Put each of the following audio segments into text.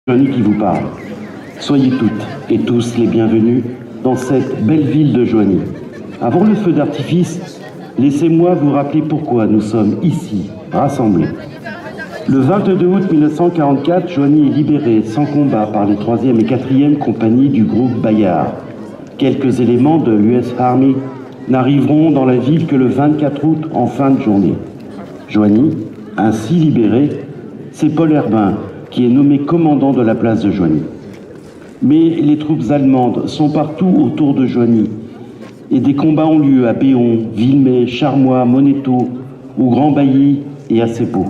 Joigny qui vous parle. Soyez toutes et tous les bienvenus dans cette belle ville de Joigny. Avant le feu d'artifice, laissez-moi vous rappeler pourquoi nous sommes ici, rassemblés. Le 22 août 1944, Joigny est libéré sans combat par les 3e et 4e compagnies du groupe Bayard. Quelques éléments de l'US Army n'arriveront dans la ville que le 24 août en fin de journée. Joigny, ainsi libéré, c'est Paul Herbin qui est nommé commandant de la place de Joigny. Mais les troupes allemandes sont partout autour de Joigny et des combats ont lieu à Béon, Villemay, Charmois, Monéteau, au Grand Bailly et à Seppo.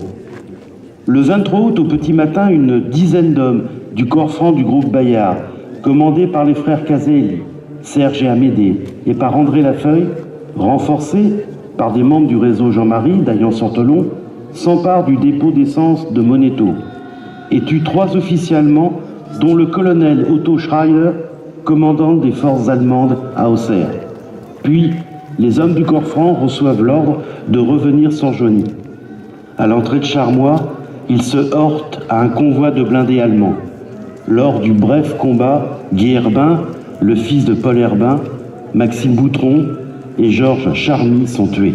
Le 23 août au petit matin, une dizaine d'hommes du corps franc du groupe Bayard, commandés par les frères Caselli, Serge et Amédée, et par André Lafeuille, renforcés par des membres du réseau Jean-Marie d'Aillan-sur-Tholon, s'emparent du dépôt d'essence de Monéteau et tuent 3 officiers allemands, dont le colonel Otto Schreier, commandant des forces allemandes à Auxerre. Puis, les hommes du corps franc reçoivent l'ordre de revenir sur Joigny. À l'entrée de Charmois, ils se heurtent à un convoi de blindés allemands. Lors du bref combat, Guy Herbin, le fils de Paul Herbin, Maxime Boutron et Georges Charmy sont tués.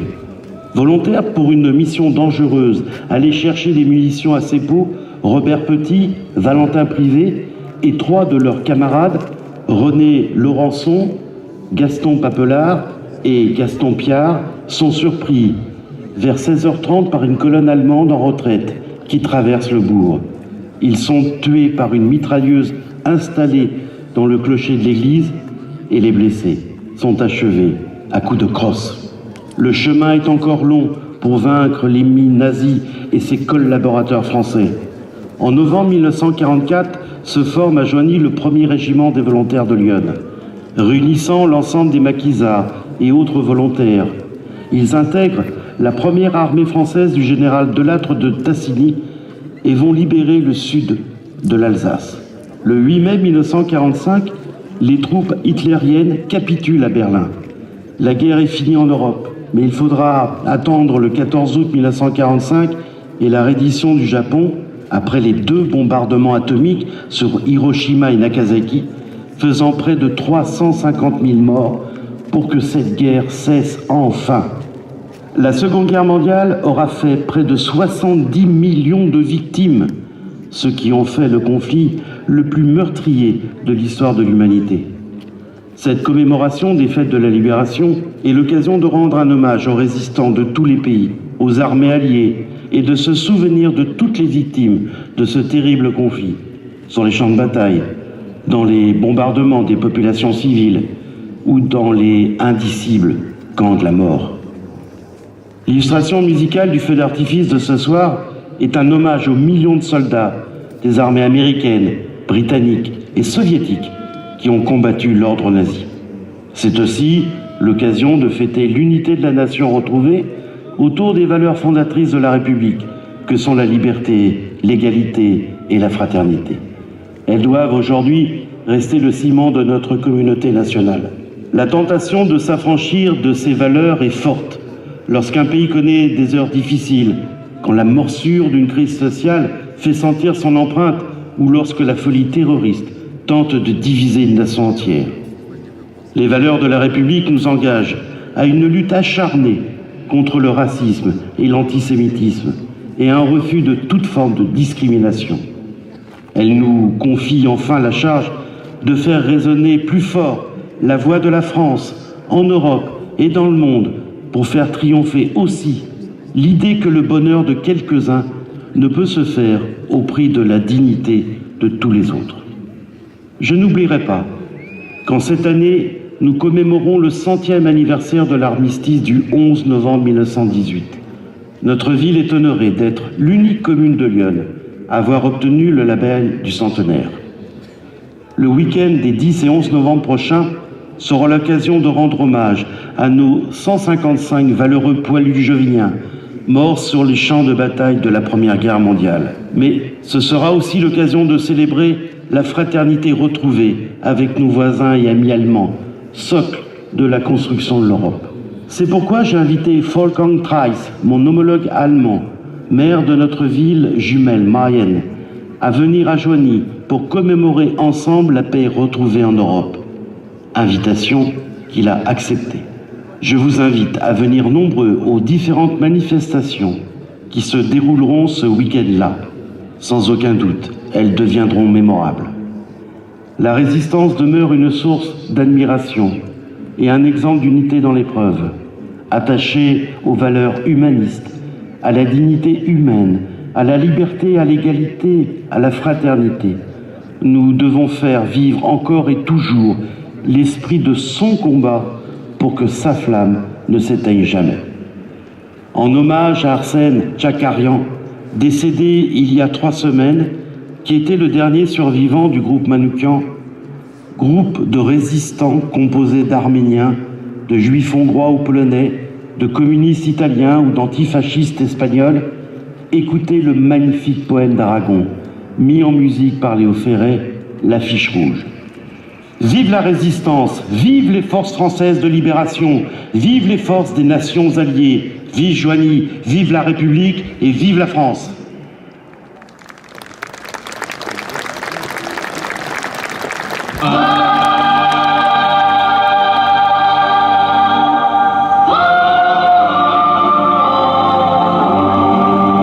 Volontaires pour une mission dangereuse, aller chercher des munitions à Seppo, Robert Petit, Valentin Privé et 3 de leurs camarades, René Laurençon, Gaston Papelard et Gaston Piard, sont surpris vers 16h30 par une colonne allemande en retraite qui traverse le bourg. Ils sont tués par une mitrailleuse installée dans le clocher de l'église et les blessés sont achevés à coups de crosse. Le chemin est encore long pour vaincre l'ennemi nazi et ses collaborateurs français. En novembre 1944 se forme à Joigny le 1er régiment des volontaires de Lyon, réunissant l'ensemble des maquisards et autres volontaires. Ils intègrent la première armée française du général Delattre de Tassigny et vont libérer le sud de l'Alsace. Le 8 mai 1945, les troupes hitlériennes capitulent à Berlin. La guerre est finie en Europe, mais il faudra attendre le 14 août 1945 et la reddition du Japon, après les 2 bombardements atomiques sur Hiroshima et Nagasaki, faisant près de 350 000 morts pour que cette guerre cesse enfin. La Seconde Guerre mondiale aura fait près de 70 millions de victimes, ce qui ont fait le conflit le plus meurtrier de l'histoire de l'humanité. Cette commémoration des fêtes de la Libération est l'occasion de rendre un hommage aux résistants de tous les pays, aux armées alliées, et de se souvenir de toutes les victimes de ce terrible conflit, sur les champs de bataille, dans les bombardements des populations civiles ou dans les indicibles camps de la mort. L'illustration musicale du feu d'artifice de ce soir est un hommage aux millions de soldats des armées américaines, britanniques et soviétiques qui ont combattu l'ordre nazi. C'est aussi l'occasion de fêter l'unité de la nation retrouvée autour des valeurs fondatrices de la République, que sont la liberté, l'égalité et la fraternité. Elles doivent aujourd'hui rester le ciment de notre communauté nationale. La tentation de s'affranchir de ces valeurs est forte lorsqu'un pays connaît des heures difficiles, quand la morsure d'une crise sociale fait sentir son empreinte ou lorsque la folie terroriste tente de diviser une nation entière. Les valeurs de la République nous engagent à une lutte acharnée contre le racisme et l'antisémitisme et un refus de toute forme de discrimination. Elle nous confie enfin la charge de faire résonner plus fort la voix de la France en Europe et dans le monde pour faire triompher aussi l'idée que le bonheur de quelques-uns ne peut se faire au prix de la dignité de tous les autres. Je n'oublierai pas qu'en cette année, nous commémorons le 100e anniversaire de l'armistice du 11 novembre 1918. Notre ville est honorée d'être l'unique commune de Lyon à avoir obtenu le label du centenaire. Le week-end des 10 et 11 novembre prochains sera l'occasion de rendre hommage à nos 155 valeureux poilus joviniens morts sur les champs de bataille de la Première Guerre mondiale. Mais ce sera aussi l'occasion de célébrer la fraternité retrouvée avec nos voisins et amis allemands, socle de la construction de l'Europe. C'est pourquoi j'ai invité Wolfgang Treis, mon homologue allemand, maire de notre ville jumelle Mayenne, à venir à Joigny pour commémorer ensemble la paix retrouvée en Europe. Invitation qu'il a acceptée. Je vous invite à venir nombreux aux différentes manifestations qui se dérouleront ce week-end-là. Sans aucun doute, elles deviendront mémorables. La résistance demeure une source d'admiration et un exemple d'unité dans l'épreuve, attachée aux valeurs humanistes, à la dignité humaine, à la liberté, à l'égalité, à la fraternité. Nous devons faire vivre encore et toujours l'esprit de son combat pour que sa flamme ne s'éteigne jamais. En hommage à Arsène Tchakarian, décédé il y a 3 semaines, qui était le dernier survivant du groupe Manouchian, groupe de résistants composé d'Arméniens, de Juifs hongrois ou polonais, de communistes italiens ou d'antifascistes espagnols, écoutez le magnifique poème d'Aragon, mis en musique par Léo Ferré, L'Affiche rouge. Vive la résistance, vive les forces françaises de libération, vive les forces des nations alliées, vive Joigny, vive la République et vive la France.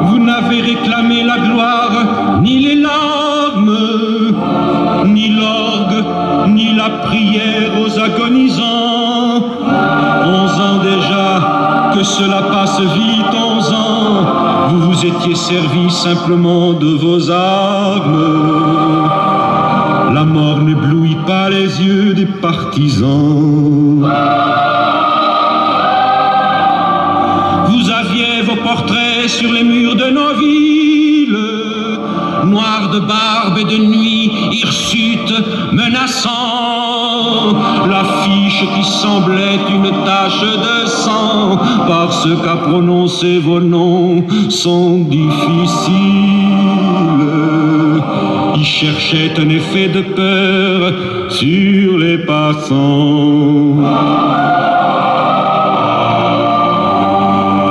Vous n'avez réclamé la gloire, ni les larmes, ni l'orgue, ni la prière aux agonisants. 11 ans déjà, que cela passe vite, 11 ans, vous vous étiez servi simplement de vos armes. La mort n'éblouit pas les yeux des partisans. Vous aviez vos portraits sur les murs de nos villes, noirs de barbe et de nuit, hirsutes menaçants. L'affiche qui semblait une tache de sang, parce qu'à prononcer vos noms sont difficiles. Ils cherchaient un effet de peur sur les passants.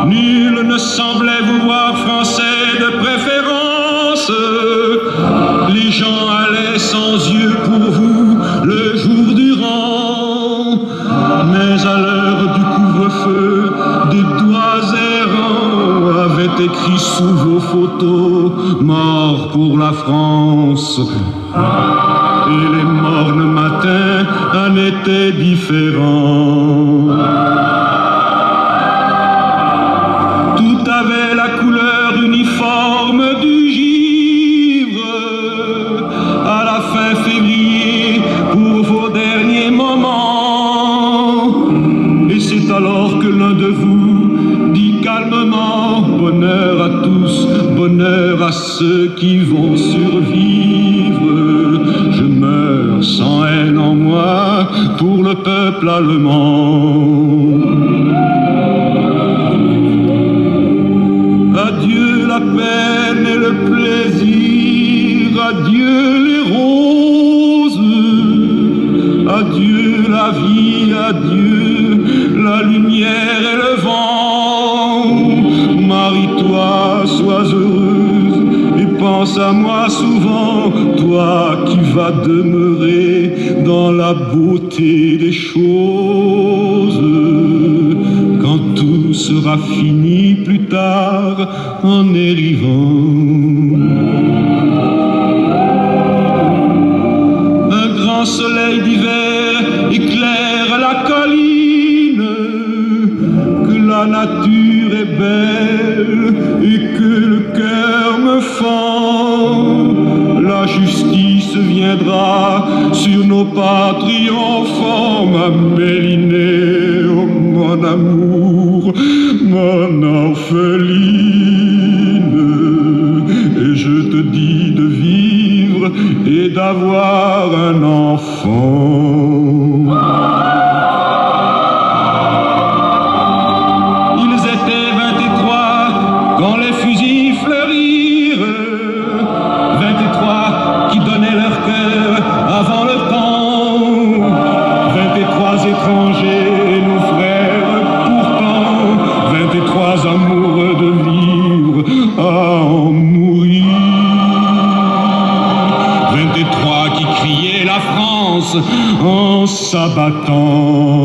Nul ne semblait vous voir français de préférence. Les gens allaient sans yeux pour vous le jour durant. Mais à l'heure du couvre-feu, des doigts errants avaient écrit sous vos photos « Mort pour la France ». Et les mornes matins en étaient différents. Tout avait la couleur uniforme du givre. À la fin février, pour vos derniers moments. Et c'est alors que l'un de vous dit calmement: bonheur à tous, bonheur à ceux qui vont survivre. Je meurs sans haine en moi pour le peuple allemand. Adieu la peine et le plaisir, adieu les roses, adieu la vie, adieu la lumière et le vent. Marie-toi, sois heureuse et pense à moi souvent, toi qui vas demeurer dans la beauté des choses. Quand tout sera fini plus tard en érivant. Un grand soleil d'hiver éclaire la colline, que la nature est belle et que le cœur me fend. La justice viendra sur nos pas triomphants, ma Mélinée, oh mon amour, mon orpheline. Et je te dis de vivre et d'avoir un enfant. Ils étaient 23 quand les fusils fleurirent, 23 qui donnaient leur cœur avant le temps, 23 étrangers, nos frères pourtant, 23 amoureux de vivre à en mourir, croix qui criait la France en s'abattant.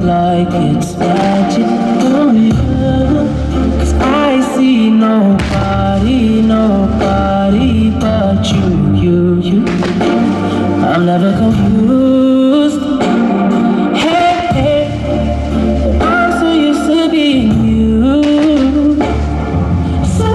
like it's magic. Oh yeah, 'cause I see nobody but you. I'm never confused. Hey, I'm so used to being you. So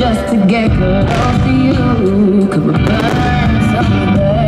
just to get close to you. Could we burn something?